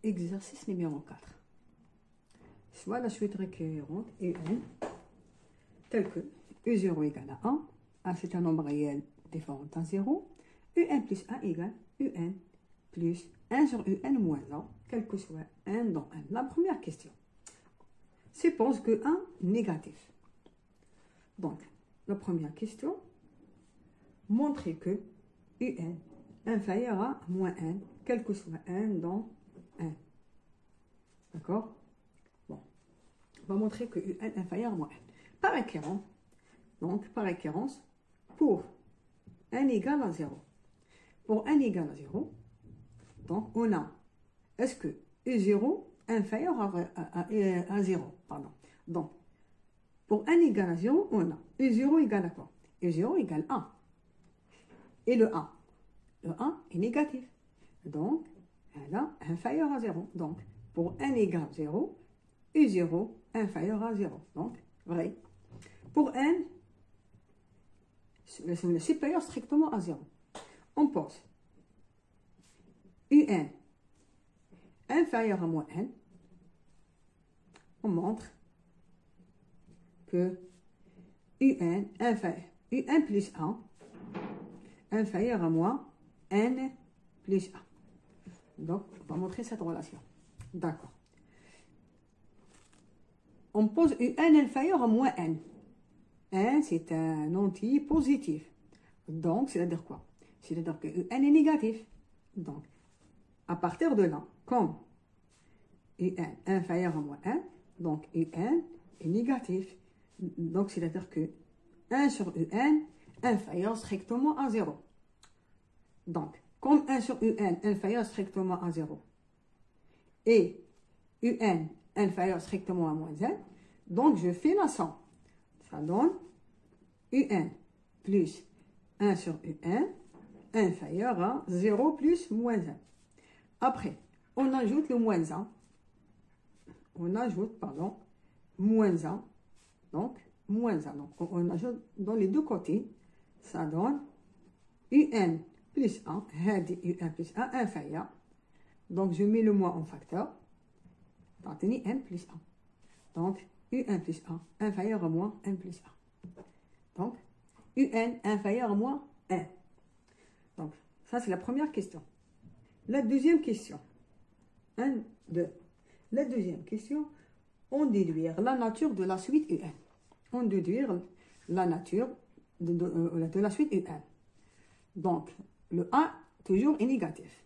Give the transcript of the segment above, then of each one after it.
Exercice numéro 4. Soit la suite récurrente UN, telle que U0 égale à 1, A c'est un nombre réel différent d'un 0, UN plus 1 égale UN plus 1 sur UN moins 1, quel que soit 1 dans 1. La première question, suppose que 1 négatif. Donc, la première question, montrer que UN inférieur à moins 1, quel que soit 1 dans 1. D'accord? Bon, on va montrer que UN inférieur à moins 1. Par récurrence, donc par récurrence, pour 1 égale à 0. Pour 1 égale à 0, donc on a, est-ce que U0 inférieur à 0, pardon. Donc, pour 1 égale à 0, on a U0 égale à quoi? U0 égale 1. Et le 1 est négatif. Donc, elle a inférieur à 0. Donc, pour 1 égale à 0, U0 inférieur à 0. Donc, vrai. Pour n, le supérieur strictement à 0. On pose UN inférieur à moins n. On montre que UN plus 1 inférieur à moins n plus 1. Donc, on va montrer cette relation. D'accord. On pose UN inférieur à moins n. N, c'est un entier positif. Donc, c'est-à-dire quoi? C'est-à-dire que UN est négatif. Donc, à partir de là, comme UN inférieur à moins 1, donc UN est négatif. Donc, c'est-à-dire que 1 sur UN inférieur strictement à 0. Donc, comme 1 sur UN inférieur strictement à 0 et UN inférieur strictement à moins 1, donc je fais la somme. Ça donne UN plus 1 sur UN inférieur à 0 plus moins 1. Après, on ajoute le moins 1. On ajoute, pardon, moins 1. Donc, moins 1. Donc, on ajoute dans les deux côtés. Ça donne UN plus 1. UN plus 1 inférieur. Donc, je mets le moins en facteur. Donc, N plus 1. Donc, UN plus 1 inférieur à moins N plus 1. Donc, UN inférieur à moins 1. Donc, ça, c'est la première question. La deuxième question. 1, 2. La deuxième question, on déduire la nature de la suite UN. On déduire la nature de la suite UN. Donc, le 1, toujours est négatif.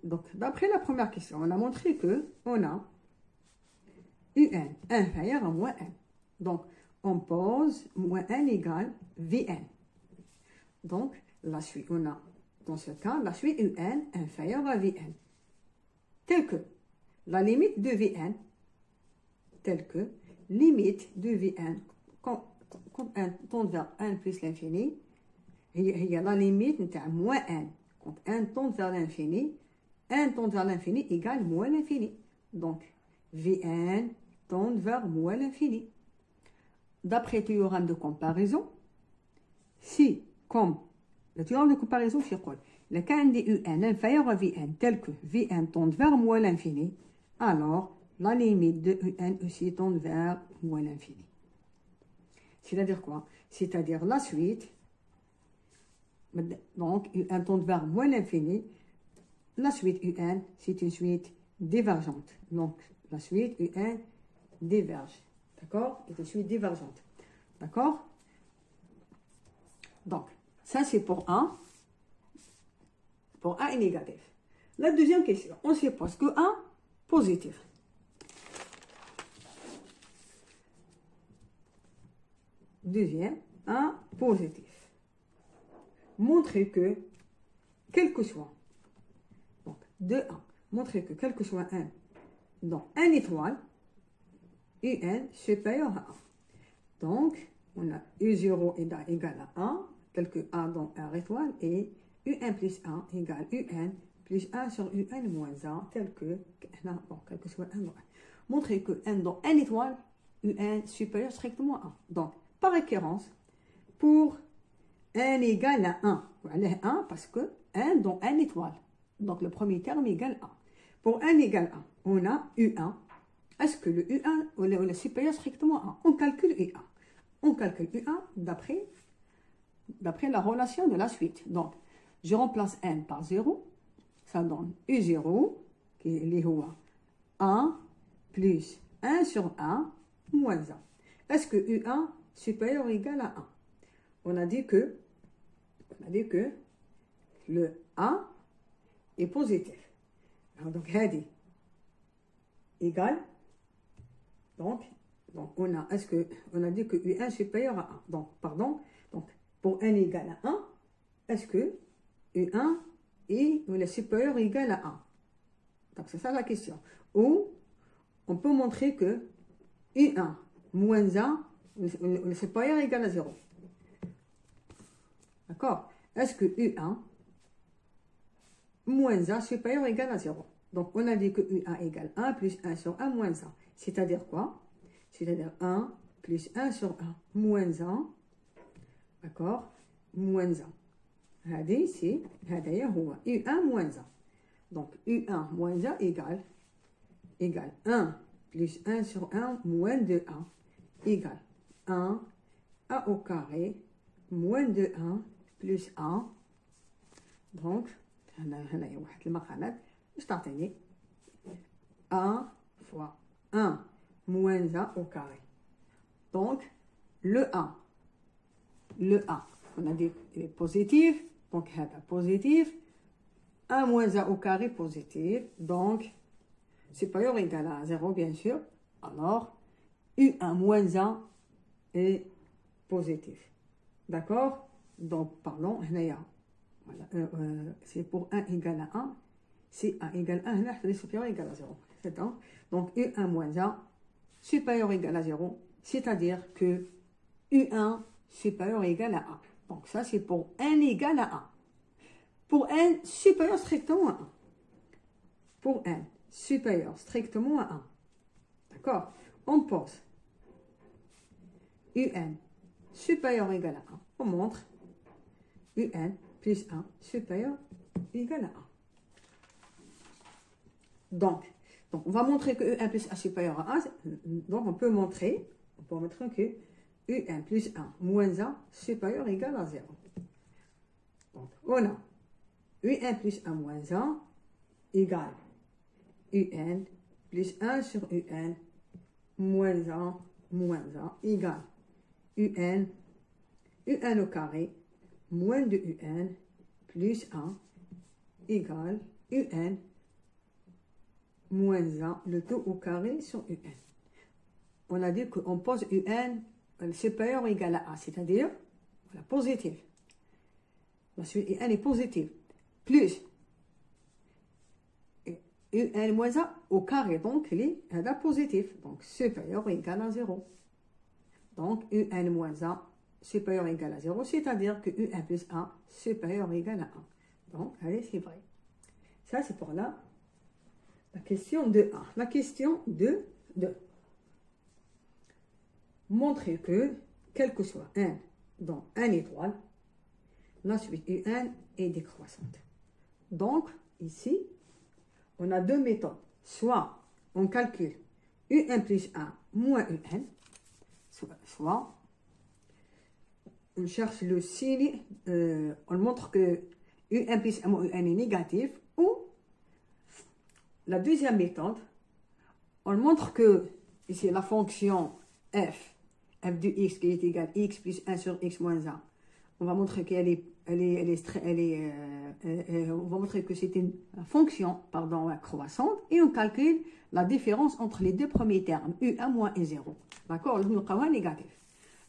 Donc, d'après la première question, on a montré que on a UN inférieur à moins 1. Donc, on pose moins 1 égale Vn. Donc, la suite, on a, dans ce cas, la suite UN inférieure à Vn. Telle que la limite de Vn, telle que limite de Vn, quand n tend vers 1 plus l'infini, il y a la limite de moins n. Quand n tend vers l'infini, n tend vers l'infini égale moins l'infini. Donc, Vn tend vers moins l'infini. D'après le théorème de comparaison, si, comme le théorème de comparaison, c'est quoi? Le cas de UN inférieur à Vn, tel que Vn tend vers moins l'infini, alors la limite de UN aussi tend vers moins l'infini. C'est-à-dire quoi? C'est-à-dire la suite, donc UN tend vers moins l'infini, la suite UN, c'est une suite divergente. Donc, la suite UN diverge. D'accord? C'est une suite divergente. D'accord? Donc, ça c'est pour 1. Pour 1 est négatif. La deuxième question, on suppose que 1 positif. Deuxième, 1 positif. Montrer que, quel que soit, donc de 1, montrer que quel que soit 1 dans 1 étoile, UN supérieur à 1. Donc, on a U0 égale à 1, tel que 1 dans 1 étoile, et UN plus 1 égale UN plus 1 sur UN moins 1, tel que, bon, quel que soit 1 dans 1. Montrer que n dans 1 étoile, UN supérieur strictement à 1. Donc, par récurrence, pour n égale à 1, voilà 1 parce que n dans 1 étoile. Donc, le premier terme égale 1. pour n égale 1, on a U1. Est-ce que le U1 est supérieur strictement à 1? On calcule U1. On calcule U1 d'après la relation de la suite. Donc, je remplace n par 0. Ça donne U0, qui est 1, plus 1 sur 1, moins 1. Est-ce que U1 supérieur ou égal à 1? On a dit que le 1 est positif. Donc, هذه égal. Donc on a dit que U1 supérieur à 1. Donc, pour n égale à 1, est-ce que U1 est supérieur ou égal à 1? Donc, c'est ça la question. Ou, on peut montrer que U1 moins 1 est supérieur ou égal à 0. D'accord? Est-ce que U1 moins 1 supérieur ou égal à 0? Donc, on a dit que U1 égale 1 plus 1 sur 1 moins 1. C'est-à-dire quoi? C'est-à-dire 1 plus 1 sur 1 moins 1. D'accord? Moins 1. هذا ici, هذا هو U1 moins 1. Donc, U1 moins 1 égale 1 plus 1 sur 1 moins 2A égale 1 A au carré moins 2A plus 1. Donc, هنا واحد المقامات باش تعطيني 1 fois 1 moins 1 au carré. Donc, le 1, on a dit qu'il est positif, donc هذا positif, 1 moins 1 au carré positif, donc supérieur ou égal à 0 bien sûr, alors U1 moins 1 est positif. D'accord? Donc, pardon, voilà, c'est pour 1 égale à 1, si 1 égale à 1, c'est supérieur ou égal à 0. Donc, U1 moins 1 supérieur ou égal à 0, c'est-à-dire que U1 supérieur ou égal à 1. Donc, ça, c'est pour n égale à 1. Pour n supérieur strictement à 1. Pour n supérieur strictement à 1. D'accord? On pose UN supérieur ou égal à 1. On montre UN plus 1 supérieur ou égal à 1. Donc, on va montrer que UN plus 1 supérieur à 1. Donc, on peut montrer que UN plus 1 moins 1 supérieur ou égal à 0. Donc, on a UN plus 1 moins 1 égale UN plus 1 sur UN moins 1 égale UN au carré moins de UN plus 1 égale UN moins 1, le tout au carré sur UN. On a dit qu'on pose UN supérieur ou égal à 1, c'est-à-dire voilà, positif. La suite UN est positive. Plus UN moins 1 au carré, donc il est positif. Donc supérieur ou égal à 0. Donc UN moins 1 supérieur ou égal à 0, c'est-à-dire que UN plus 1 supérieur ou égal à 1. Donc, allez, c'est vrai. Ça, c'est pour la question 2.1. La question 2.2. Montrer que, quel que soit n dans n étoile, la suite UN est décroissante. Donc, ici, on a deux méthodes. Soit on calcule UN plus 1 moins UN, soit on cherche le signe, on montre que UN plus 1 moins UN est négatif, ou la deuxième méthode, on montre que ici la fonction f de x qui est égale x plus 1 sur x moins 1, on va montrer qu'elle on va montrer que c'est une fonction croissante, et on calcule la différence entre les deux premiers termes, U1 moins U0. D'accord? Le est négatif.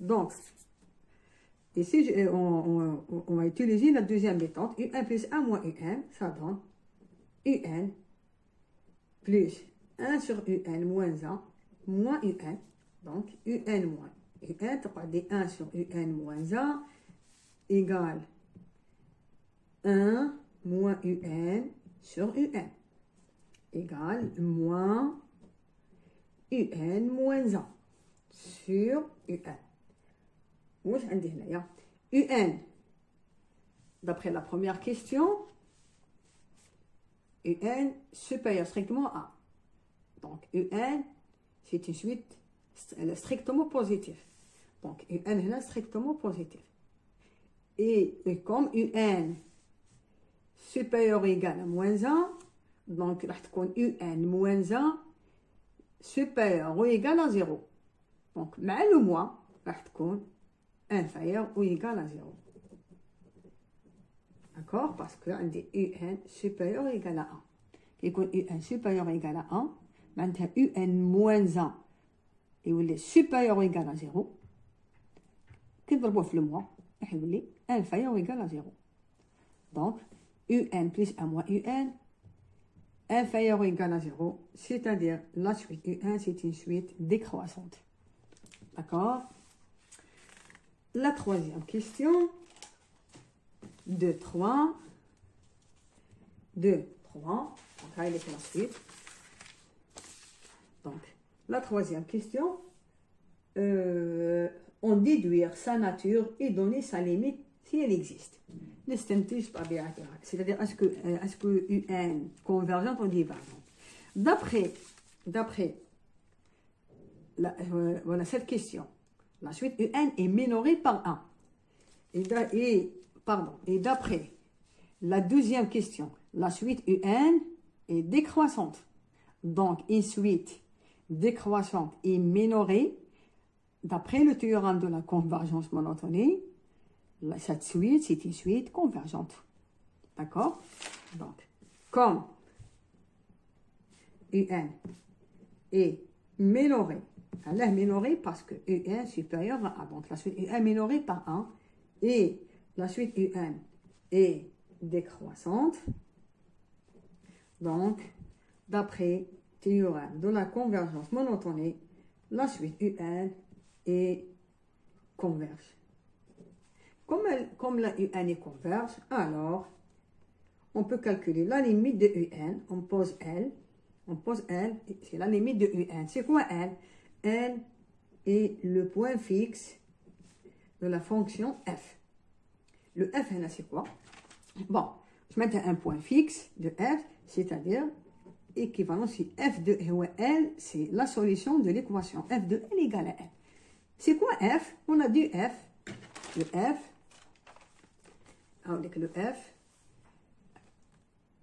Donc, ici, on va utiliser la deuxième méthode, UN plus 1 moins UN, ça donne UN plus 1 sur UN moins 1 moins UN. Donc, UN moins UN, tu vas dire 1 sur UN moins 1 égale 1 moins UN sur UN égale moins UN moins 1 sur UN. واش عندي هنايا UN d'après la première question UN supérieur strictement à 1. Donc, UN, c'est une suite strictement positive. Donc, UN est strictement positif. Et comme UN supérieur ou égal à moins 1, donc, راح تكون UN moins 1 supérieur ou égal à 0. Donc, مع le moins, راح تكون inférieur ou égal à 0. D'accord? Parce que on dit UN supérieur ou égal à 1. Qui يكون UN supérieur ou égal à 1, معناتها UN moins 1 يولي supérieur ou égal à 0. كي نضربوه في le moins, راح يولي inférieur ou égal à 0. Donc, UN plus 1 moins UN inférieur ou égal à 0, c'est-à-dire la suite UN, c'est une suite décroissante. D'accord? La troisième question, 2, 3. 2, 3. Donc, là, il est la suite. Donc, la troisième question, on déduire sa nature et donner sa limite si elle existe. C'est-à-dire, est-ce que UN convergente ou divergente? D'après voilà cette question, la suite UN est minorée par 1. Et d'après la deuxième question, la suite UN est décroissante. Donc, une suite décroissante et minorée, d'après le théorème de la convergence monotonée, cette suite, c'est une suite convergente. D'accord? Donc, comme UN est minorée, elle est minorée parce que UN est supérieur à 1. Donc, la suite UN est minorée par 1 et la suite UN est décroissante. Donc, d'après le théorème de la convergence monotonée, la suite UN est converge. Comme la UN est converge, alors on peut calculer la limite de UN. On pose L, c'est la limite de UN. C'est quoi L? L est le point fixe de la fonction f. Le f, c'est quoi? Bon, je mets un point fixe de f, c'est-à-dire équivalent si f de L, c'est la solution de l'équation f de L égale à L. C'est quoi f? On a dit f. Le f, avec le f,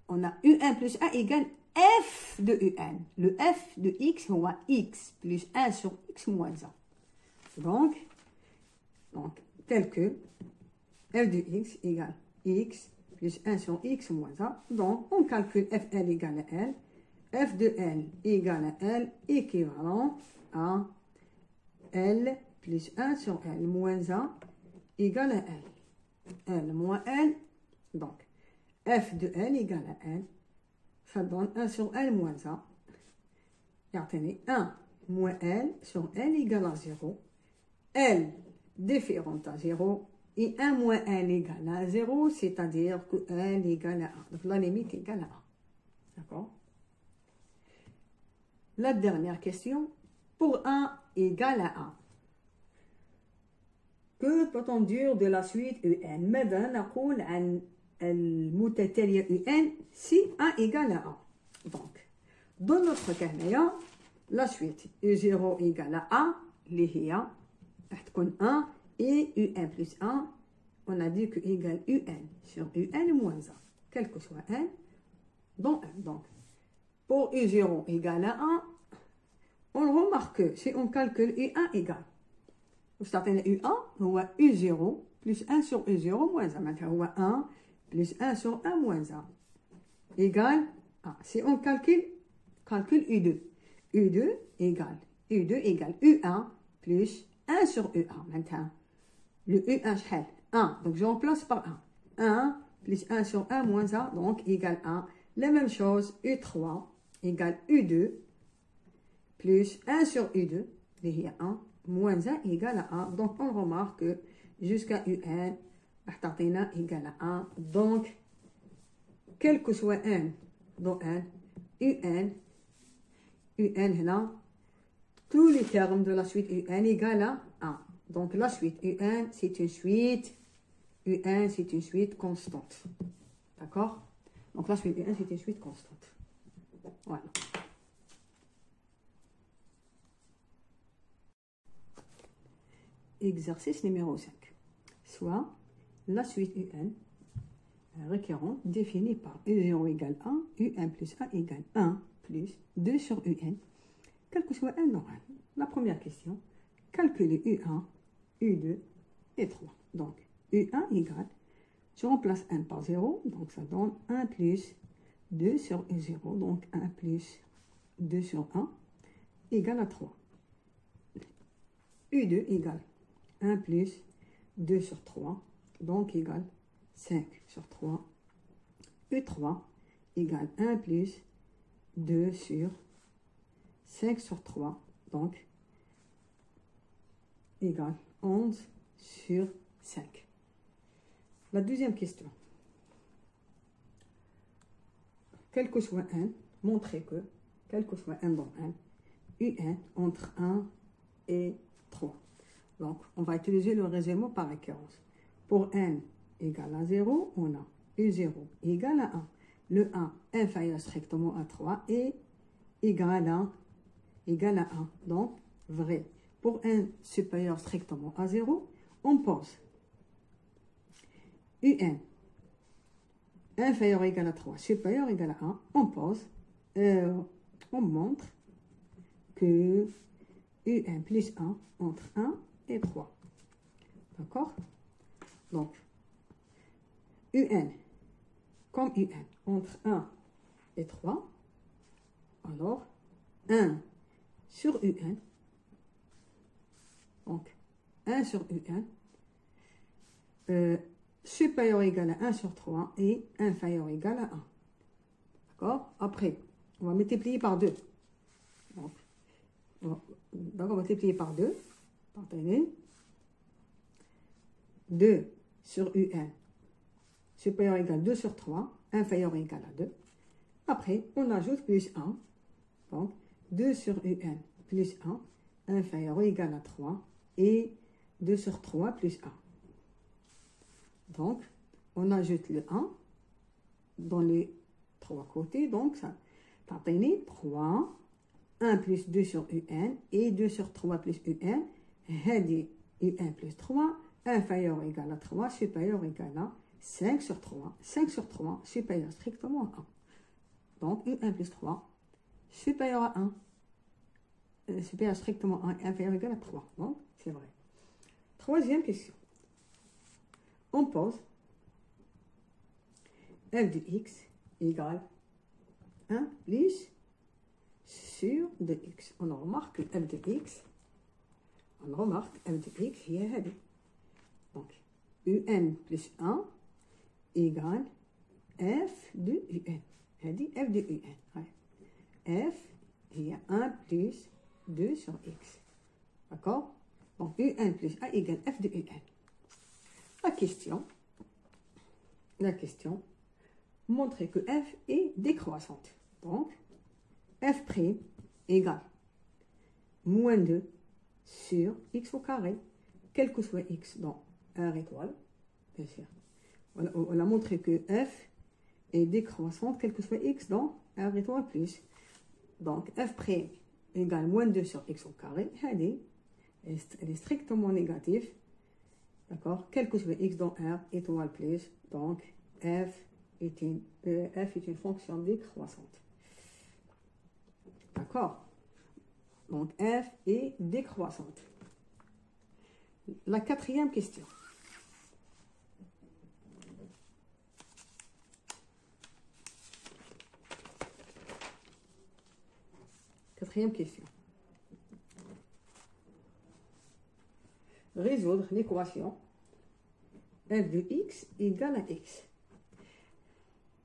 on a UN plus 1 égale f de UN. Le f de x, on a x plus 1 sur x moins 1. Donc tel que f de x égale x plus 1 sur x moins 1. Donc, on calcule fl égale à L. F de L égale à L équivalent à L plus 1 sur L moins 1 égale à L. L moins L. Donc, f de L égale à L. Ça donne 1 sur L moins 1. Et retenez 1 moins L sur L égale à 0. L différente à 0. Et 1 moins L égale à 0, c'est-à-dire que L égale à 1. Donc, la limite égale à 1. D'accord? La dernière question. Pour 1 égale à 1. Que peut-on dire de la suite UN? ماذا نقول عن المتتالية UN si 1 égale à 1? Donc, dans notre cas, la suite U0 égale à 1, اللي هي راح تكون 1 et UN plus 1, on a dit que égale UN sur UN moins 1, quel que soit N, dans 1. Donc, pour U0 égale à 1, on remarque que si on calcule U1 égale, U1 هو U0 plus 1 sur U0 moins 1. معناتها هو 1 plus 1 sur 1 moins 1 égale 1. Si on calcule U2, U2 égale U1 plus 1 sur U1. Maintenant, le U1 شحال 1. Donc, je remplace par 1. 1 plus 1 sur 1 moins 1, donc égale 1. La même chose, U3 égale U2 plus 1 sur U2, il y a 1, moins 1 égale à 1. Donc, on remarque que jusqu'à UN, égale à 1. Donc, quel que soit N, dans N, UN, là, tous les termes de la suite UN égale à 1. Donc, la suite UN, c'est une suite constante. D'accord? Donc la suite U1, c'est une suite constante. Voilà. Exercice numéro 5. Soit la suite UN récurrente définie par U0 égale 1, UN plus 1 égale 1 plus 2 sur UN, quel que soit n dans n. La première question, calculer U1, U2 et 3. Donc, U1 égale, je remplace n par 0, donc ça donne 1 plus 2 sur U0, donc 1 plus 2 sur 1 égale à 3. U2 égale 1 plus 2 sur 3, donc égale 5 sur 3. U3 égale 1 plus 2 sur 5 sur 3, donc égale 11 sur 5. La deuxième question. Quel que soit n, montrez que, quel que soit n dans n, un entre 1 et 3. Donc, on va utiliser le raisonnement par récurrence. Pour n égale à 0, on a U0 égale à 1. Le 1 inférieur strictement à 3 et égal à 1. Donc, vrai. Pour n supérieur strictement à 0, on pose un inférieur ou égal à 3, supérieur ou égal à 1, on pose, on montre que un plus 1 entre 1 et 3. D'accord? Donc, un, comme un entre 1 et 3, alors 1 sur un, donc 1 sur un, supérieur ou égal à 1 sur 3 et inférieur ou égal à 1. D'accord? Après, on va multiplier par 2. Donc, on va multiplier par 2. Partenez. 2 sur un supérieur ou égal à 2 sur 3, inférieur ou égal à 2. Après, on ajoute plus 1. Donc, 2 sur un plus 1, inférieur ou égal à 3 et 2 sur 3 plus 1. Donc, on ajoute le 1 dans les trois côtés. Donc, ça partenez 3, 1 plus 2 sur un et 2 sur 3 plus un. Hadi un plus 3, inférieur ou égal à 3, supérieur ou égal à 5 sur 3. 5 sur 3, supérieur strictement à 1. Donc, un plus 3, supérieur à 1. Supérieur strictement à 1, inférieur ou égal à 3. Donc, c'est vrai. Troisième question. On pose f de x égale 1 plus sur de x. On remarque que f de x, il y a donc un plus 1 égale f de un. f de un. F, il y a 1 plus 2 sur x. D'accord? Donc un plus 1 égale f de un. La question, montrer que f est décroissante. Donc, f' égale moins 2 sur x au carré, quel que soit x dans R étoile, bien sûr. On a montré que f est décroissante, quel que soit x dans R étoile plus. Donc, f' égale moins 2 sur x au carré, elle est strictement négative. D'accord? Quel que soit x dans R étoile plus, donc f est une fonction décroissante. D'accord? Donc f est décroissante. La quatrième question. Quatrième question. Résoudre l'équation f de x égale à x.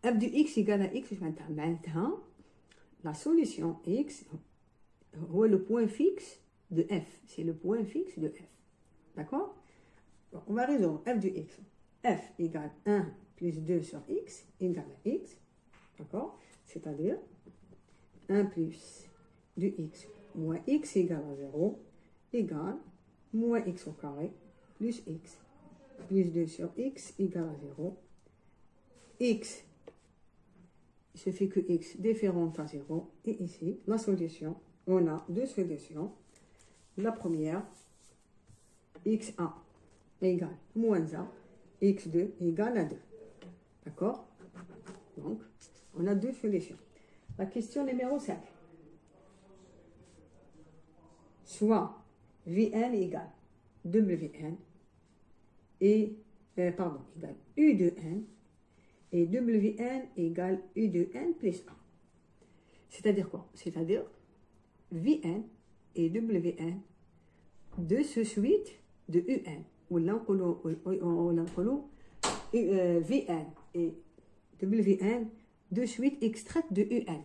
f de x égale à x, maintenant, la solution x, le point fixe de f. C'est le point fixe de f. D'accord? On va résoudre f de x. f égale 1 plus 2 sur x égale à x. D'accord? C'est-à-dire 1 plus 2x moins x égale à 0 égale moins x au carré plus x plus 2 sur x égale à 0. X il suffit que x différente à 0. Et ici, la solution, on a deux solutions. La première, x1 égale moins 1, x2 égale à 2. D'accord? Donc, on a deux solutions. La question numéro 5. Soit Vn égale Wn et, égale U de n et Wn égale U de n plus 1. C'est-à-dire quoi? C'est-à-dire Vn et Wn de ce suite de Un. Ou l'encolon Vn et Wn de suite extraite de Un.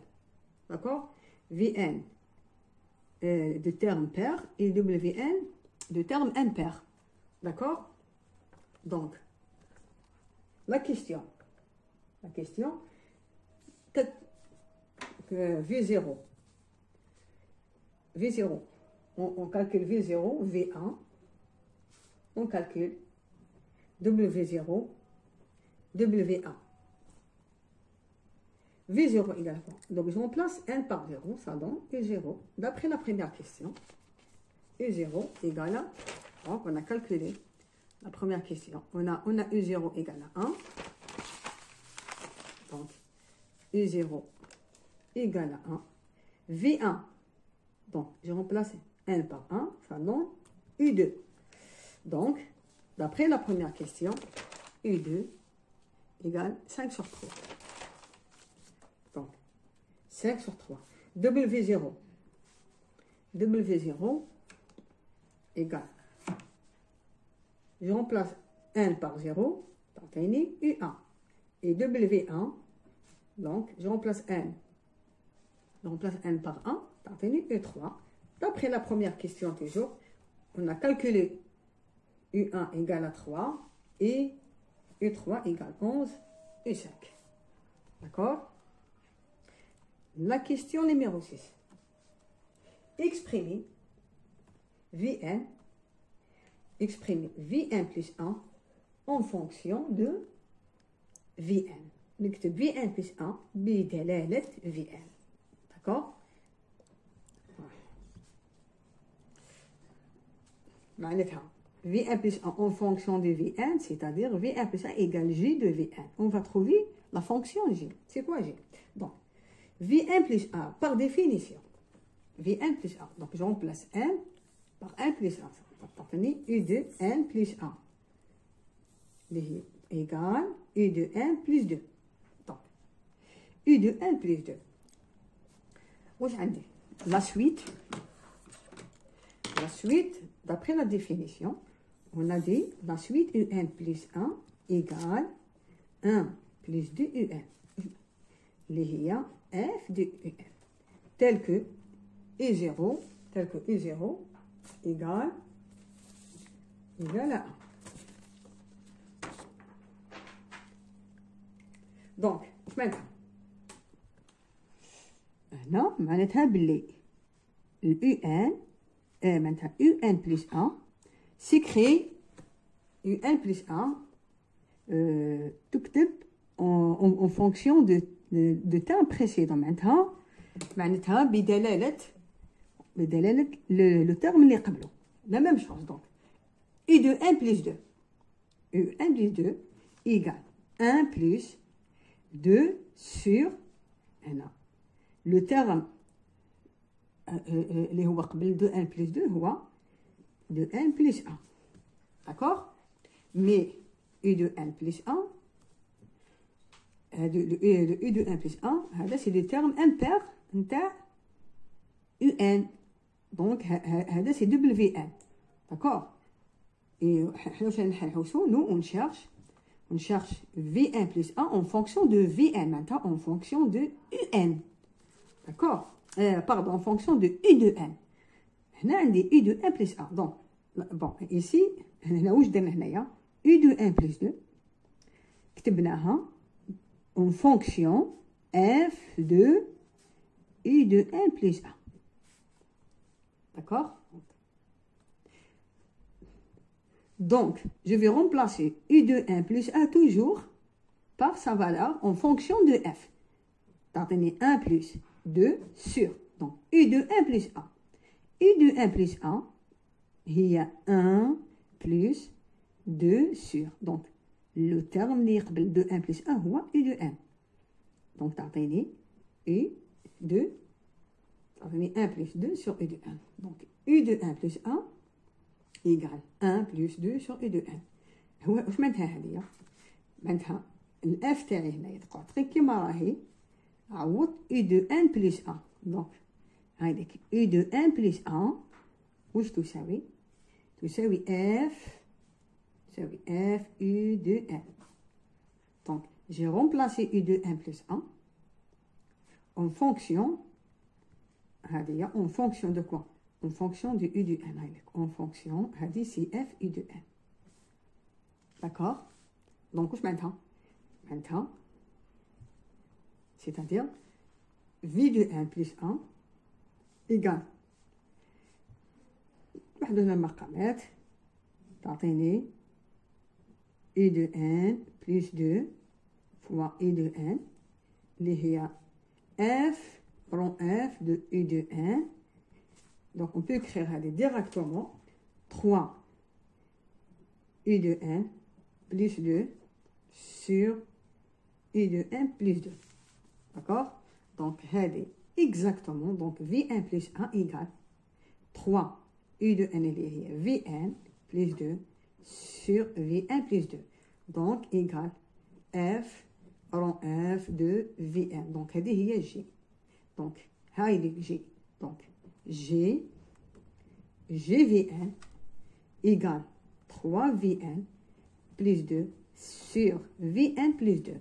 D'accord? Vn de terme pair et Wn de terme impair. D'accord? Donc, la question, V0, on calcule V0, V1, on calcule W0, W1. V0 égale quoi? Donc, je remplace n par 0, ça donne U0. D'après la première question, U0 égale à, donc on a calculé la première question. On a U0 égale à 1. Donc, U0 égale à 1. V1, donc je remplace n par 1, ça donne U2. Donc, d'après la première question, U2 égale 5 sur 3. Donc, 5 sur 3. W0 égale, je remplace n par 0, donc U1. Et W1, donc je remplace n par 1, donc U3. D'après la première question toujours, on a calculé U1 égale à 3 et U3 égale 11, U5. D'accord? La question numéro 6. Exprimer Vn plus 1 en fonction de Vn. نكتب Vn plus 1 بدلالة Vn. D'accord? معناتها Vn plus 1 en fonction de Vn, c'est-à-dire Vn plus 1 égale J de Vn. On va trouver la fonction J. C'est quoi J? Donc, Vn plus 1, par définition, Vn plus 1. Donc, je remplace n par n plus 1. Donc, U de n plus 1. Égale U de n plus 2. Donc, U de n plus 2. واش عندي? La suite, d'après la définition, on a dit la suite Un plus 1 égale 1 plus 2 Un. اللي هي f de Un. Tel que U0 égale à 1. Donc, maintenant, هنا معناتها باللي UN معناتها UN plus 1 s'écrit UN plus 1 تكتب en fonction de temps précédent. معناتها بدلالة le terme اللي قبله. La même chose donc. U de 1 plus 2. U1 plus 2 égale 1 plus 2 sur هنا. Le terme اللي هو قبل 2 1 plus 2 هو 2 1 plus 1. D'accord? Mais U de 1 plus 1 le U de 1 plus 1 هذا c'est le terme impair نتاع UN. Donc هذا c'est WN. D'accord? Et nous on cherche V1 plus 1 en fonction de Vn, maintenant en fonction de Un. D'accord? Pardon, en fonction de U de n. هنا عندي U de 1 plus 1. Donc, bon, ici, هنا واش درنا هنايا؟ U de 1 plus 2 كتبناها en fonction f de U de 1 plus 1. D'accord? Donc, je vais remplacer U de 1 plus 1 toujours par sa valeur en fonction de f. تعطيني 1 plus 2 sur. Donc, U de 1 plus 1. U de 1 plus 1 هي 1 plus 2 sur. Donc, le terme اللي يقبل de 1 plus 1 هو U de 1. Donc, تعطيني U de 1 plus 2 sur U de 1. Donc, U de 1 plus 1 égale 1 plus 2 sur U de 1. واش معناتها هذه؟ معناتها الاف تاعي هنا تقعد غير كيما راهي عوض U de 1 plus 1. دونك هذيك U de 1 plus 1 واش تساوي؟ تساوي F U de 1. Donc, j'ai remplacé U de 1 plus 1 en fonction de quoi? En fonction du U de 1. En fonction, c'est F U de 1. D'accord? Donc, je maintenant, c'est-à-dire V de 1 plus 1 égale واحد من المقامات تعطيني U de 1 plus 2 fois U de 1 اللي هي F rond F de U de 1. Donc on peut écrire directement 3 U de 1 plus 2 sur U de 1 plus 2. D'accord? Donc exactement, donc V1 plus 1 égale 3 U de 1 اللي هي V1 plus 2 sur V1 plus 2. Donc égale F rond F de V1. Donc هذه هي G. Donc هاي G. Donc GV1 égale 3V1 plus 2 sur V1 plus 2.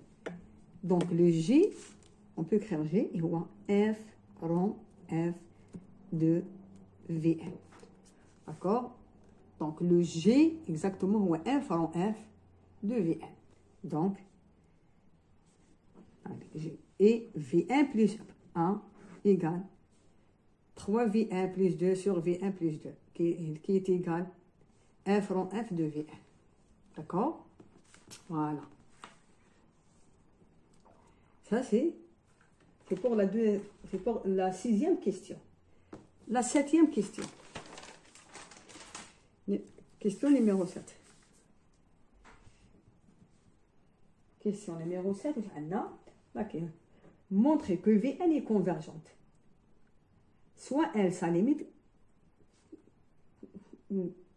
Donc le G, on peut écrire G, il voit F rond F de V1. D'accord? Donc le G, exactement, est F rond F de V1. Donc, et V1 plus 1 égale 3V1 plus 2 sur V1 plus 2, qui est égal F rond F de V1. D'accord? Voilà. Ça, c'est pour la 6e question. La 7e question. Question numéro 7. Question numéro 7, montrer que Vn est convergente. Soit elle, sa limite,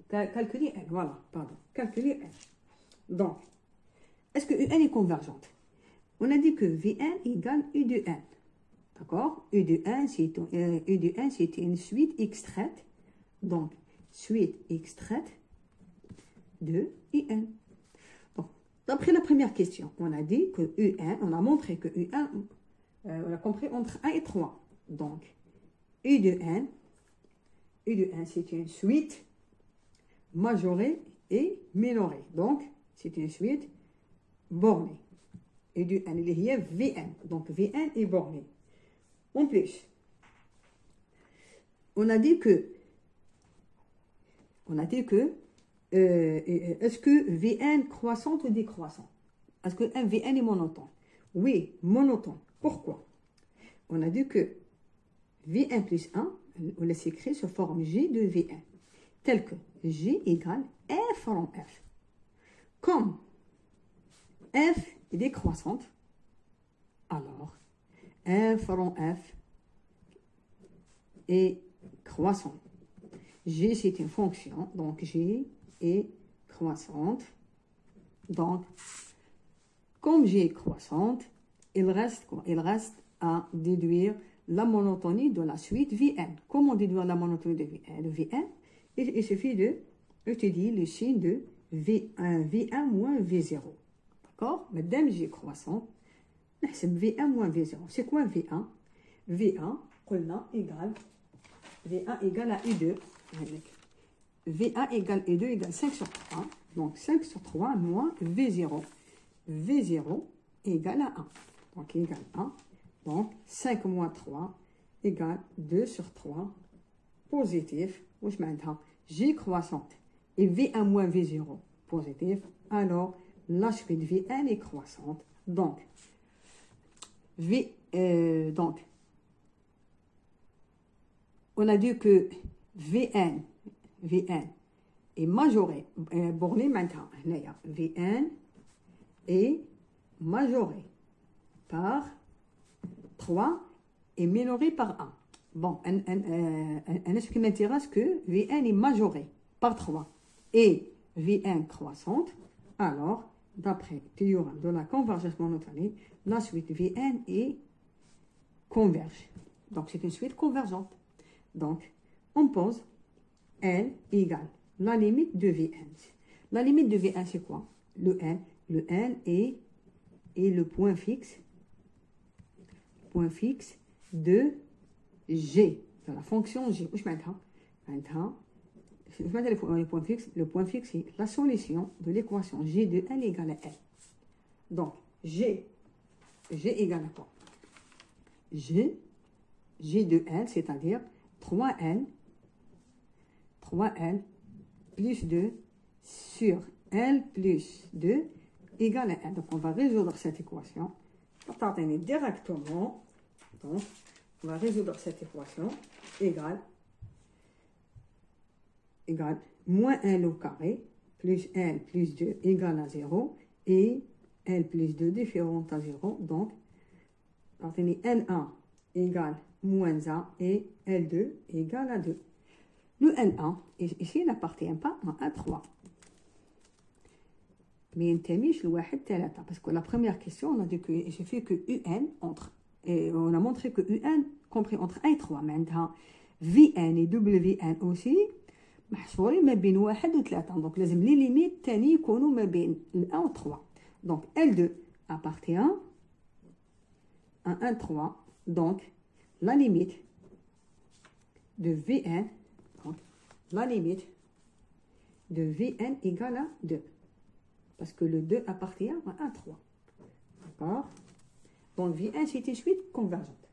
calculer n, voilà, pardon, calculer n. Donc, est-ce que Un est convergente? On a dit que Vn égale U de n. D'accord? U de n, c'est une suite extraite. Donc, suite extraite de Un. Donc, d'après la première question, on a dit que Un, on a montré que Un, on a compris entre 1 et 3. Donc, U de n, c'est une suite majorée et minorée. Donc, c'est une suite bornée. U de n, il y a Vn. Donc, Vn est borné. En plus, on a dit que est-ce que Vn croissante ou décroissante? Est-ce que un Vn est monotone? Oui, monotone. Pourquoi? On a dit que V1 plus 1, on laisse écrire sous forme G de V1, tel que G égale F rond F. Comme F est décroissante, alors F rond F est croissante. G, c'est une fonction, donc G est croissante. Donc, comme G est croissante, il reste quoi? Il reste à déduire la monotonie de la suite Vn. Comment déduire la monotonie de Vn? Il suffit de étudier le signe de V1 moins V0. D'accord? Madame G croissante, c'est V1 moins V0. C'est quoi V1? V1, égale à U2. V1 égale U2 égale 5 sur 3. Donc 5 sur 3 moins V0. V0 égale à 1. Donc égale 1. Donc 5 moins 3 égale 2 sur 3 positif. Wesh معناتها J croissante et V1 moins V0 positif. Alors la suite V1 est croissante. Donc V donc, on a dit que Vn est majoré. Borné maintenant, Vn est majoré par 3 et minoré par 1. Bon, ce qui m'intéresse que Vn est majoré par 3 et Vn croissante, alors, d'après le théorème de la convergence monotonie, la suite Vn est converge. Donc, c'est une suite convergente. Donc, on pose L égale la limite de Vn. La limite de Vn, c'est quoi? Le L est le point fixe de G, de la fonction G. Maintenant, le point fixe, c'est la solution de l'équation G de L égale à L. Donc, G égale à quoi? G de L, c'est-à-dire 3L plus 2 sur L plus 2 égale à L. Donc, on va résoudre cette équation. Directement, donc, on va résoudre cette équation égale moins L au carré plus L plus 2 égale à 0 et L plus 2 différent à 0. Donc, L1 égale moins 1 et L2 égale à 2. Le L1, ici, il n'appartient pas à 3. Mais il ne parce que la première question, on a dit qu'il suffit que UN entre, et on a montré que UN compris entre 1 et 3. Maintenant, VN et WN aussi, محصورين ما بين 1 و 3. Donc, لازم les limites تاني يكونوا ما بين 1 و 3. Donc, L2 appartient à 1, 3. Donc, la limite de Vn, donc, la limite de Vn égale à 2. Parce que le 2 appartient à 1, 3. D'accord? Donc, Vn, c'est une suite convergente.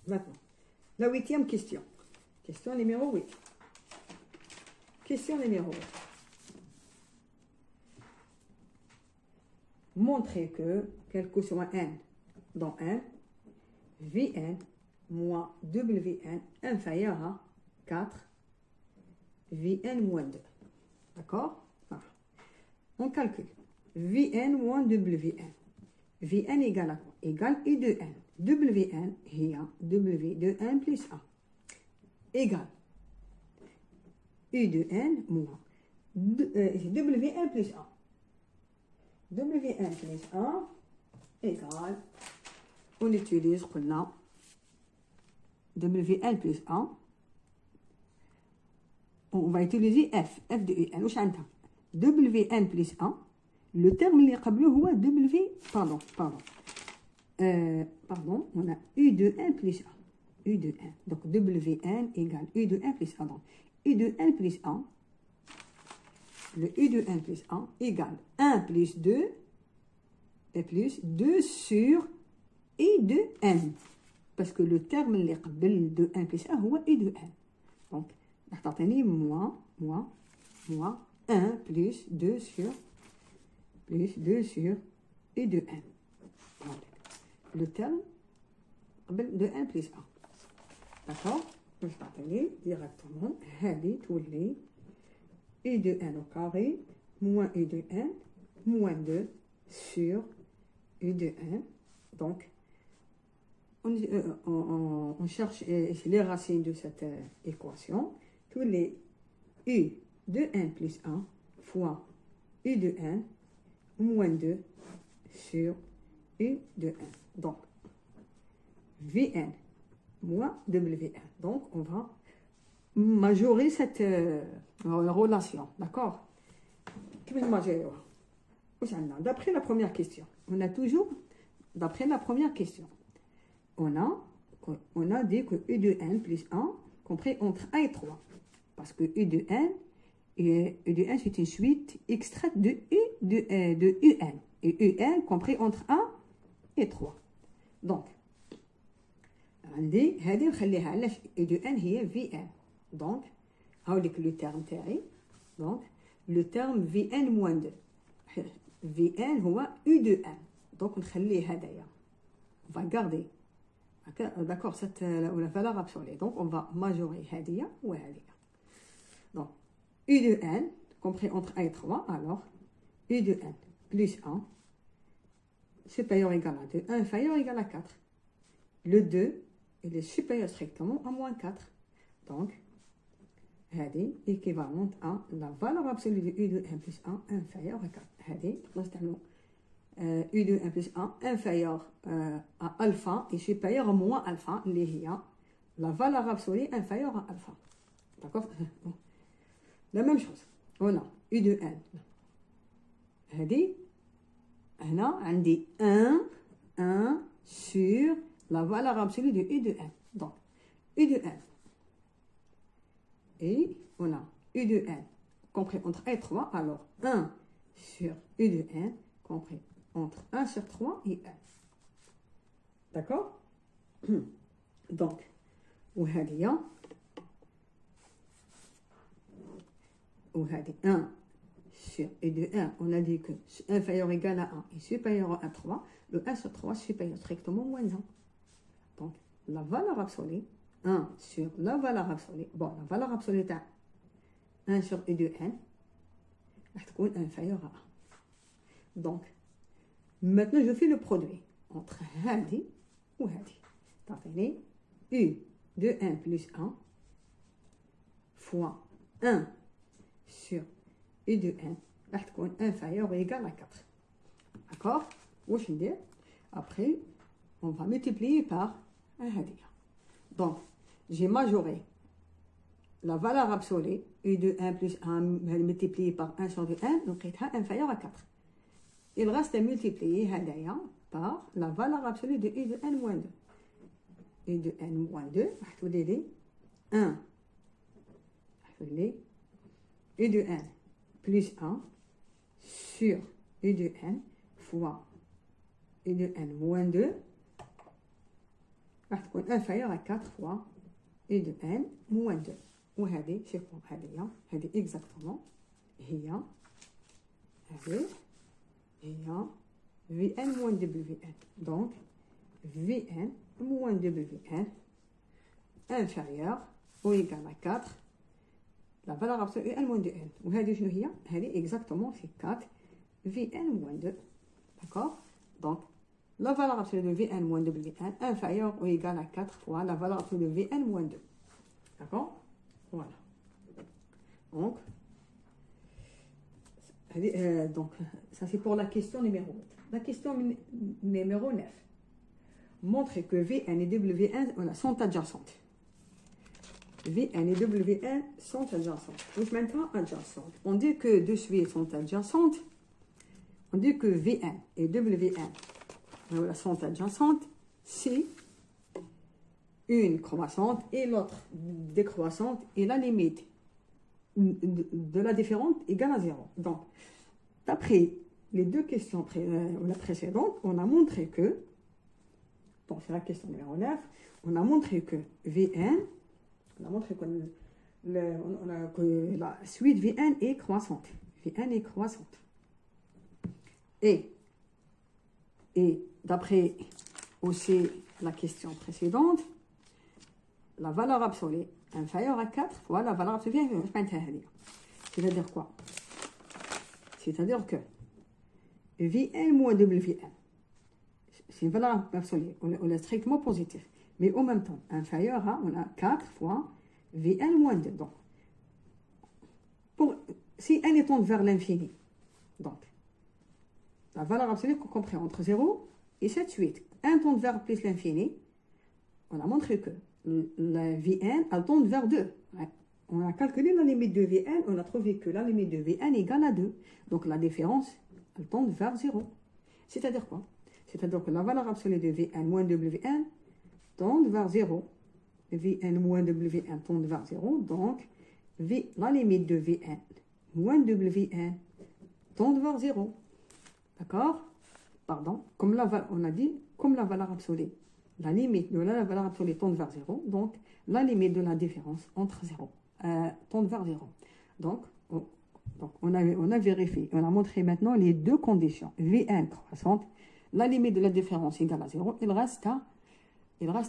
Maintenant, la 8e question. Question numéro 8. Question numéro 8. Montrer que, quel que soit n dans n, Vn moins Wn inférieur à 4 Vn moins 2. D'accord? On calcule. Vn moins Wn. Vn égale à quoi? Égale U de n. Wn هي W de n plus 1 égale U de n moins Wn plus 1. Wn plus 1 égale, on utilise قلنا Wn plus 1, on va utiliser f de un. واش عندها Wn plus 1, le terme اللي قبله هو W, pardon, on a U de n plus 1. U de n. Donc, Wn égale U de n plus 1. Donc, U de n plus 1, le U de n plus 1 égale 1 plus 2 et plus 2 sur U de n. Parce que le terme اللي قبل de n plus 1 هو U de n. Donc, نعطيني moins 1 plus 2 sur U de n. Donc, le terme de 1 plus 1. D'accord? Je vais directement هذه تولي U de n au carré moins U de n moins 2 sur U de n. Donc, on cherche les racines de cette équation. Tous les U de n plus 1 fois U de n moins 2 sur U de n. Donc, Vn moins Wn. Donc, on va majorer cette relation. D'accord? D'après la première question, on a toujours, d'après la première question, on a dit que U de n plus 1 compris entre 1 et 3. Parce que U de n, c'est une suite extraite de Un. Et Un compris entre 1 et 3. Donc, عندي هذه نخليها علاش U de n هي Vn. Donc, هاوليك le terme تاعي. Donc, le terme Vn moins 2. Vn هو U de n. Donc, on va garder. D'accord, cette la valeur absolue. Donc, on va majorer هذه وهذه. Donc, U de n, compris entre 1 et 3, alors U de n plus 1 supérieur ou égal à 2, inférieur ou égal à 4. Le 2, il est supérieur strictement à moins 4. Donc, هذه équivalente à la valeur absolue de U de n plus 1 inférieur à 4. هذه نستعملوا U de n plus 1 inférieur à alpha et supérieur à moins alpha, اللي هي la valeur absolue inférieure à alpha. D'accord? La même chose. On a U de n. هذه هنا عندي 1 sur la valeur absolue de U de n. Donc, U de n. Et on a U de n compris entre 1 et 3. Alors, 1 sur U de n compris entre 1 sur 3 et 1. D'accord? Donc, وهذه 1 sur U de 1, on a dit que inférieur ou égal à 1 est supérieur à 3, le 1 sur 3 supérieur strictement moins 1. Donc, la valeur absolue, 1 sur la valeur absolue, bon, la valeur absolue est 1 sur U de n, va être inférieur à 1. Donc, maintenant, je fais le produit entre هذه وهذه. تعطيني U de n plus 1 fois 1 sur U de n va être inférieur ou égal à 4. D'accord? Après, on va multiplier par هذه. Donc, j'ai majoré la valeur absolue U de 1 plus 1 multiplié par 1 sur U de n, donc elle est inférieur à 4. Il reste à multiplier هذايا par la valeur absolue de U de n moins 2. U de n moins 2, on va dire 1. U de n plus 1 sur U de n fois U de n moins 2 va être inférieur à 4 fois U de n moins 2. وهذه شوفوا هذه exactement هي Vn moins Wn. Donc, Vn moins Wn inférieur ou égal à 4 la valeur absolue n moins 2n. وهذه شنو هي؟ هذه exactement c'est 4 Vn moins 2. D'accord? Donc, la valeur absolue de Vn moins Wn inférieure ou égale à 4 fois la valeur absolue de Vn moins 2. D'accord? Voilà. Donc, ça c'est pour la question numéro 8. La question numéro 9. Montre que Vn et Wn sont adjacentes. Vn et Wn sont adjacentes. Donc maintenant, adjacentes. On dit que de suite sont adjacentes. On dit que Vn et Wn sont adjacentes si une croissante et l'autre décroissante et la limite de la différente égale à 0. Donc, d'après les deux questions précédentes, on a montré que, donc c'est la question numéro 9, on a montré que Vn, on a montré que, que la suite Vn est croissante. Vn est croissante. Et d'après aussi la question précédente, la valeur absolue inférieure à 4 fois la valeur absolue inférieure à 4. C'est-à-dire quoi? C'est-à-dire que Vn moins Wn, c'est une valeur absolue, on est strictement positif, mais en même temps, inférieur à, on a 4 fois Vn moins 2. Donc, si n est tend vers l'infini, donc, la valeur absolue qu'on comprend entre 0 et 7, 8. 1 tend vers plus l'infini, on a montré que la Vn, elle tend vers 2. On a calculé la limite de Vn, on a trouvé que la limite de Vn égale à 2. Donc la différence, elle tend vers 0. C'est-à-dire quoi? C'est-à-dire que la valeur absolue de Vn moins Wn tend vers 0. Vn moins Wn tend vers 0. Donc, la limite de Vn moins Wn tend vers 0. D'accord? Pardon. Comme on a dit, comme la valeur absolue. La limite de la valeur absolue tend vers 0. Donc, la limite de la différence entre 0 tend vers 0. Donc, Donc, on a vérifié. On a montré maintenant les deux conditions. Vn croissante, la limite de la différence égale à 0. Il reste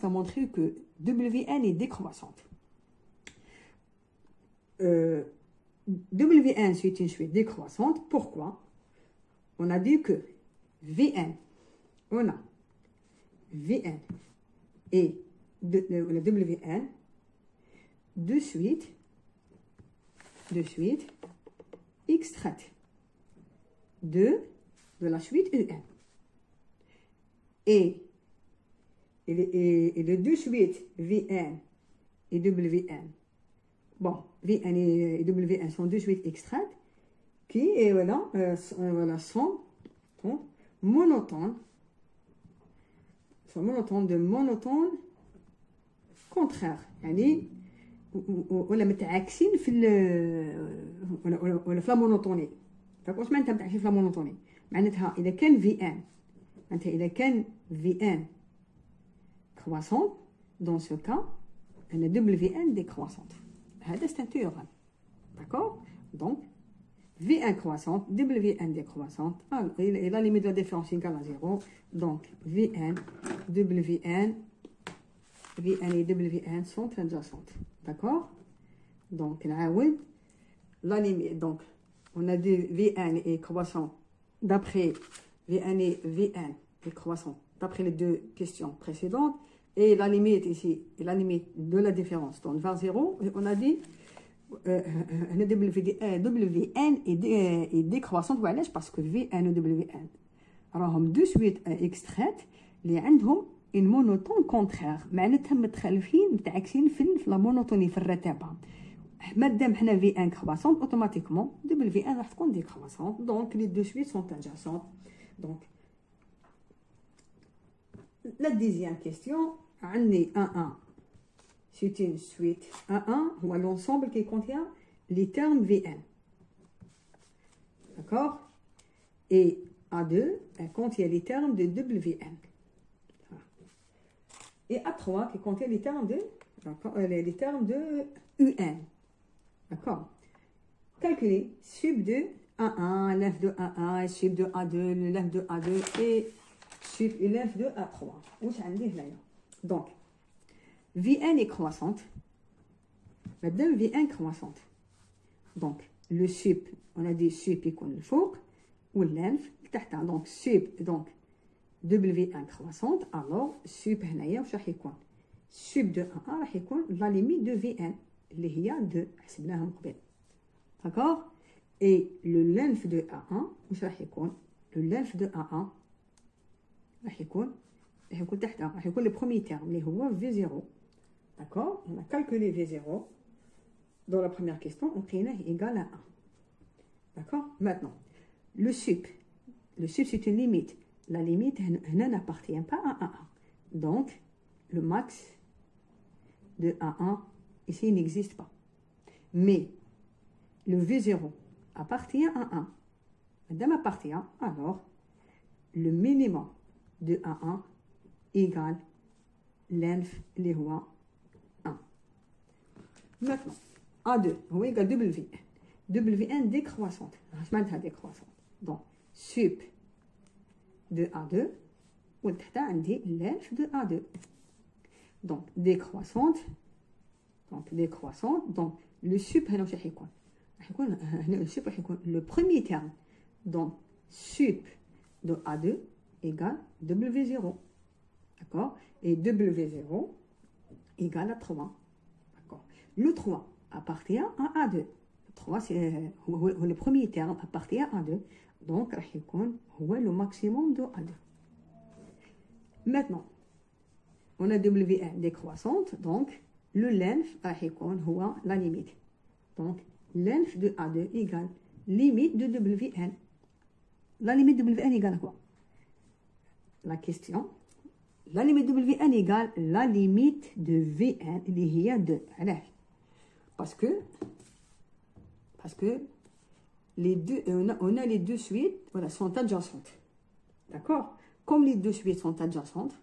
à montrer que Wn est décroissante. Wn, c'est une suite décroissante. Pourquoi? On a dit que Vn, on a Vn et le Wn de suite extraite de la suite Un. Et les deux suites Vn et Wn, bon, Vn et Wn sont deux suites extraites qui sont monotones, de monotones contraires. يعني ولا متعاكسين في ولا في لا مونوتوني. واش معناتها متعاكسين في لا مونوتوني؟ معناتها اذا كان في ان croissant, dans ce cas un Wn décroissante. هذا c'est un théorème. D'accord? Donc V1 croissante, Wn décroissante, et la limite de la différence égale à 0. Donc Vn et Wn sont adjacentes. D'accord? Donc la limite. Donc on a dit Vn est croissant d'après Vn est croissant d'après les deux questions précédentes. Et la limite ici, la limite de la différence tourne vers 0. On a dit Wn est décroissante parce que Vn et Wn راهم deux suites extraites اللي عندهم une monotone contraire. معناتها متعاكسين في لا مونوتوني في الرتابه. مادام حنا Vn croissante, automatiquement Wn راح تكون décroissante. Donc les deux suites sont adjacentes. Donc la deuxième question, عندي 1 c'est une suite. 1 ou l'ensemble qui contient les termes Vn. D'accord? Et A2 contient les termes de Wn. Et A3 qui contient les termes de Un. D'accord? Calculer sub de A1, l'f de A1, sub de A2, l'f de A2 et sub l'f de A3. Donc, Vn est croissante. Madame Vn croissante. Donc, le sup, on a dit sup يكون الفوق واللنف لتحت. Donc, sup, donc, Wn croissante. Alors, sup هنايا واش راح يكون؟ sup de 1 راح يكون la limite de Vn اللي هي 2 حسبناها من قبل. D'accord? Et le length de A1 واش راح يكون؟ le length de A1 راح يكون تحت راح يكون le premier terme اللي هو V0. D'accord? On a calculé V0 dans la première question, on est égal à 1. D'accord? Maintenant, le sup c'est une limite. La limite n'appartient pas à A1. Donc, le max de A1 ici n'existe pas. Mais le V0 appartient à 1. Madame appartient, alors le minimum de A1 égale length اللي هو 1. Maintenant, A2 هو égal Wn. Wn décroissante. اش معناتها décroissante? Donc, sup de A2 وتحت عندي length de A2. Donc, décroissante. Donc, le sup هنا واش راح يكون؟ هنا le sup راح يكون le premier terme. Donc, sup de A2 égale W0. D'accord? Et W0 égale à 3. D'accord? Le 3 appartient à A2. Le 3, c'est le premier terme appartient à A2. Donc, راح يكون هو le maximum de A2. Maintenant, on a Wn décroissante. Donc, le length راح يكون هو la limite. Donc, length de A2 égale limite de Wn. La limite de Wn égale à quoi? La question. La limite de Wn égale la limite de Vn اللي هي 2. Parce que les deux, on a les deux suites sont adjacentes. D'accord? Comme les deux suites sont adjacentes,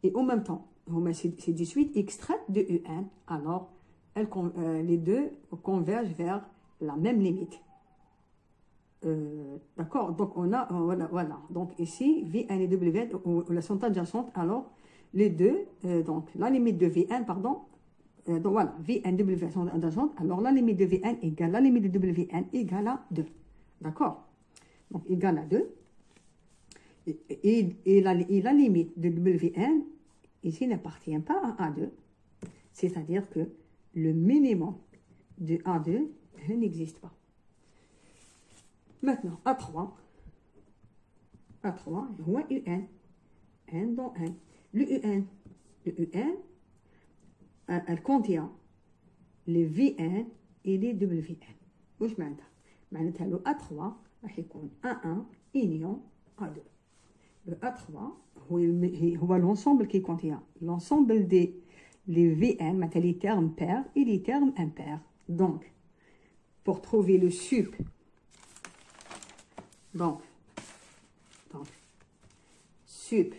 et en même temps, c'est des suites extraites de Un, alors les deux convergent vers la même limite. D'accord, donc on a, voilà. Donc ici, V1 et W, ou la sonde adjacente, alors les deux, donc la limite de V1, pardon, donc voilà, V1, W, sonde adjacente, alors la limite de V1 égale la limite de W1 égale à 2. D'accord, donc égale à 2. Et la limite de W1, ici, n'appartient pas à A2, c'est-à-dire que le minimum de A2 n'existe pas. Maintenant, A3, هو UN, N dans N. Le UN, elle contient les VN et les WN. واش معناتها؟ معناتها le A3 راح يكون A1 union A2. Le A3 هو l'ensemble qui contient l'ensemble des les VN, les termes pairs et les termes impairs. Donc, pour trouver le sup, donc sup,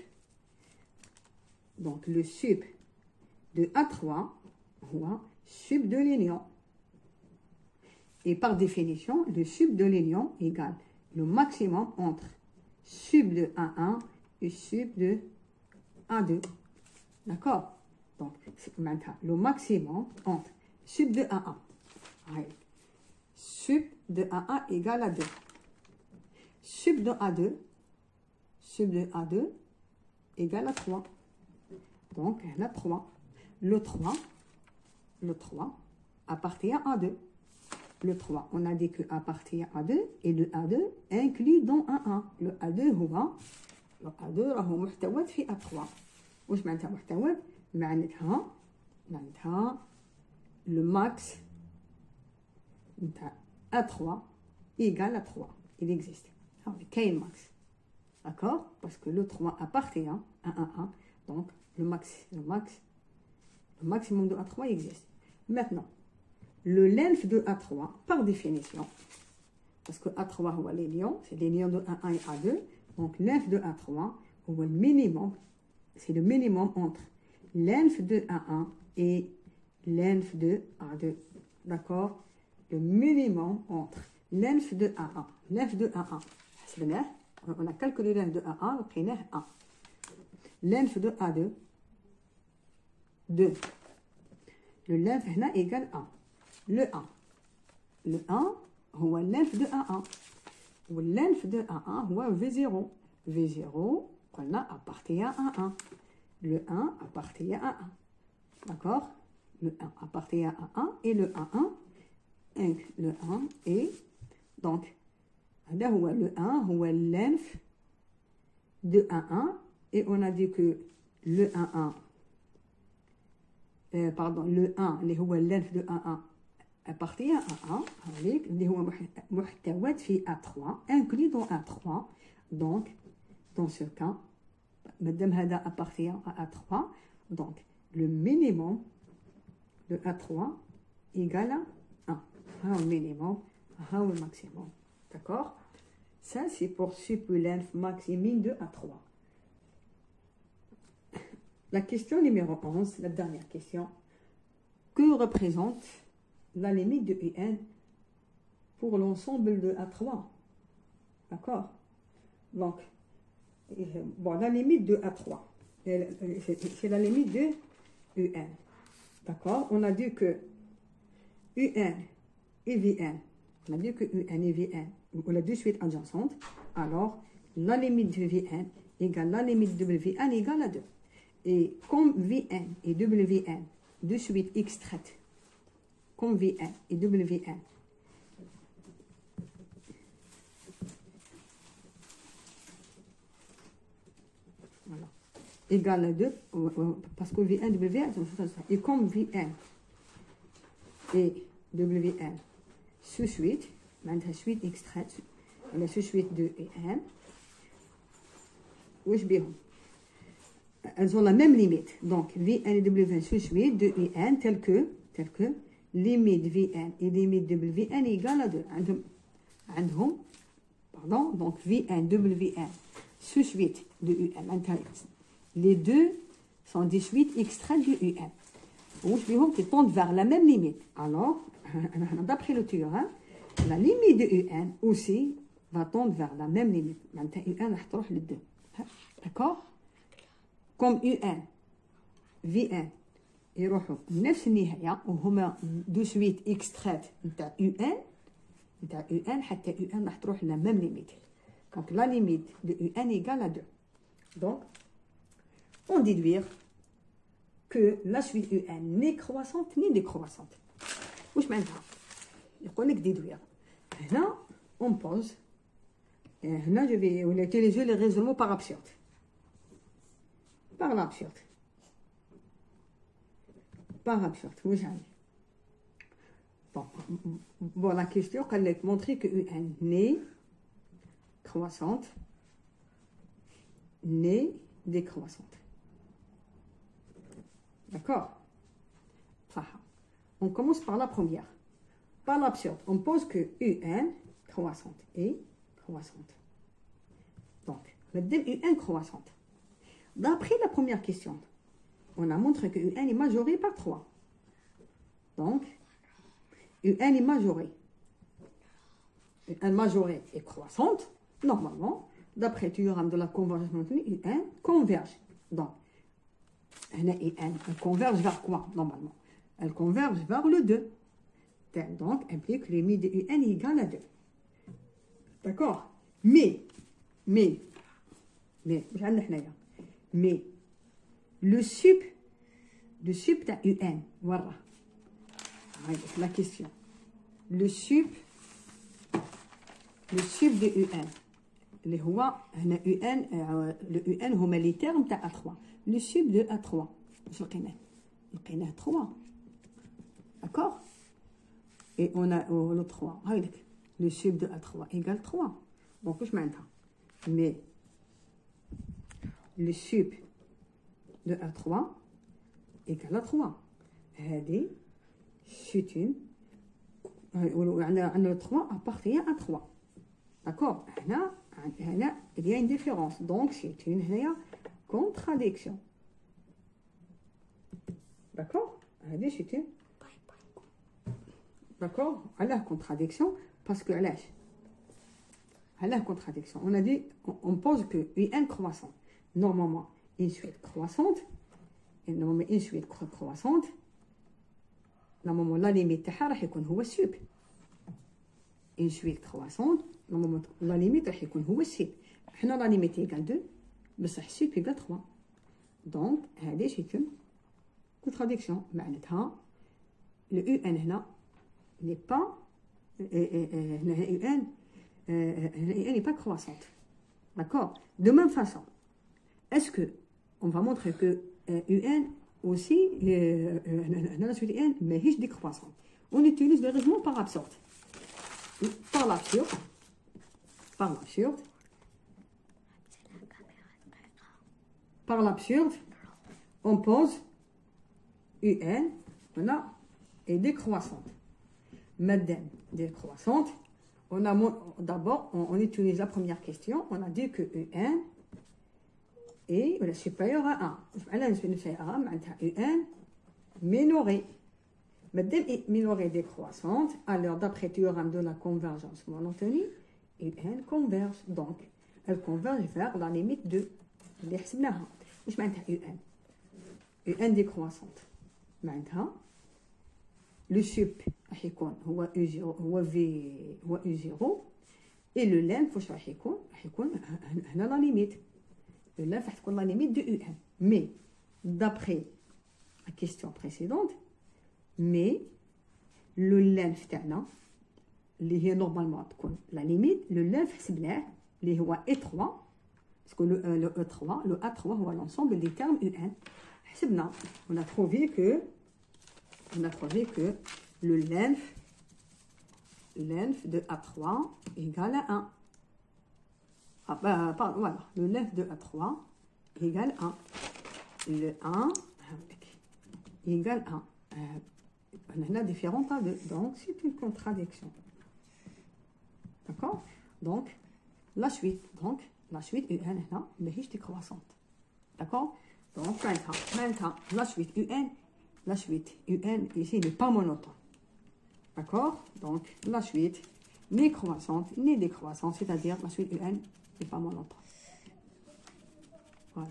donc le sup de A3 ou sup de l'union. Et par définition, le sup de l'union égale le maximum entre sup de A1 et sup de A2. D'accord? Donc, c'est maintenant le maximum entre sup de A1. Ouais. Sup de A1 égale à 2. Sup de A2 égale à 3. Donc, on a 3. Le 3 appartient à 2. Le 3, on a dit que appartient à 2 et le A2 inclut dans A1. Le A2 راهو محتوى في A3. واش معناتها محتوى؟ معناتها le max نتاع A3 égale à 3. Il existe. كاين max. D'accord? Parce que le 3 appartient à 1. Donc, le maximum de A3 existe. Maintenant, le length de A3, par définition, parce que A3 ou les lions, c'est les lions de A1 et A2, donc length de A3 ou le minimum, c'est le minimum entre length de A1 et length de A2. D'accord? Le minimum entre length de A1. Length de A1. On a calculé length de A1, on a 1. Length de A2, 2. Le length هنا égale 1. Le 1 هو length de A1. و length de A1 هو V0. V0 قلنا appartient à 1. Le 1 appartient à 1. D'accord? Le 1 appartient à 1 et le 1 est donc هذا هو le 1 هو length de A1 et on a dit que le 1 le 1 اللي هو length de A1 appartient à 1 avec اللي هو محتوى في A3 inclus dans A3. Donc dans ce cas madame هذا appartient à A3 donc le minimum de A3 égale à 1. Le minimum, le maximum. D'accord? Ça c'est pour sup length maximum de A3. La question numéro 11, la dernière question. Que représente la limite de UN pour l'ensemble de A3? D'accord? Donc, bon, la limite de A3, c'est la limite de UN. D'accord? On a dit que UN et VN, on a dit que UN et VN, on a de suite adjacentes. Alors, la limite de VN égale la limite de WN égale à 2. Et comme VN et WN, de suite extraites, comme VN et WN, voilà, égale à 2, parce que VN, WN, et comme VN et WN, sous-suite, maintenant suite extraite, la sous-suite de EN, wesh bihom. Elles ont la même limite. Donc, VN et WN sous-suite de EN tel que limite VN et limite WN égale à 2. Pardon, donc VN, WN sous-suite de UN. Les deux sont des suites extraites de UN. Qui tendent vers la même limite. Alors, d'après le théorème, la limite de UN aussi va tendre vers la même limite. معناتها UN راح تروح لل2. D'accord? Comme UN VN يروحوا نفس النهاية وهما دو سويت اكسترات نتاع UN حتى UN راح تروح لا ميم ليميت. Donc la limite de UN égale à 2. Donc on déduire que la suite UN n'est croissante ni décroissante. واش معناتها؟ يقول لك déduire. هنا on pose. هنا je vais utiliser les raisonnements par absurde. Par l'absurde. Par absurde. واش يعني؟ Bon, la question qu'elle a montré que UN n'est croissante, n'est décroissante. D'accord? On commence par la première. Par l'absurde, on pose que UN croissante et croissante. Donc, le UN croissante. D'après la première question, on a montré que UN est majoré par 3. Donc, UN est majoré. UN majoré est croissante. Normalement, d'après le théorème de la convergence maintenue, UN converge. Donc, UN converge vers quoi, normalement? Elle converge vers le 2. Donc, implique que les limites de UN est égale à 2. D'accord? Mais, le sub de UN, voilà. La question. Le sub de UN. اللي هو هنا UN le UN هما les termes تاع A3. Le sub de A3. واش لقيناه 3. D'accord? Et on a le 3. هايلك. Le sub de A3 égale 3. Donc واش معناتها؟ Mais le sub de A3 égale à 3. هذه c'est une le 3 appartient à 3. D'accord? Il y a une différence. Donc, c'est une contradiction. D'accord? C'est une... D'accord? À la contradiction, parce que à la contradiction, on a dit, on pose que UN croissant. Normalement, une suite croissante, et normalement, une suite croissante, normalement, la limite راح يكون هو السوب. Une suite croissante, normalement, la limite راح يكون هو السوب. حنا la limite égale 2, بصح السوب égale 3. Donc, هذه c'est une contradiction. معناتها le UN هنا n'est pas UN n'est pas croissante. D'accord? De même façon, est-ce que on va montrer que UN aussi, la suite UN, mais riche décroissante. On utilise le raisonnement par absurde. Par l'absurde. Par l'absurde, on pose UN, voilà, et décroissante. Madame décroissante, on a d'abord, on utilise la première question, on a dit que UN et est supérieur à 1. Alors, UN minoré. Madame est minorée décroissante, alors d'après le théorème de la convergence maintenue, UN converge. Donc, elle converge vers la limite de اللي حسبناها. واش معناتها UN? UN décroissante. معناتها le sup راح يكون هو U0 هو V هو U0 et le length واش راح يكون هنا la limite. Le length راح تكون la limite de UN. Mais d'après la question précédente, mais le length تاعنا اللي هي normalement تكون la limite, le length حسبناه اللي هو E3 parce que le E3, le A3 هو l'ensemble des termes UN. حسبنا on a trouvé que le length de A3 égale à 1. Ah, pardon, voilà, le length de A3 égale 1. Le 1 égale 1. On a différents tas de... Donc, c'est une contradiction. D'accord? Donc, la suite UN, là, mais riche décroissante. D'accord? Donc, maintenant, la suite UN, ici, n'est pas monotone. D'accord? Donc, la suite ni croissante, ni décroissante, c'est-à-dire la suite UN n'est pas monotone. Voilà.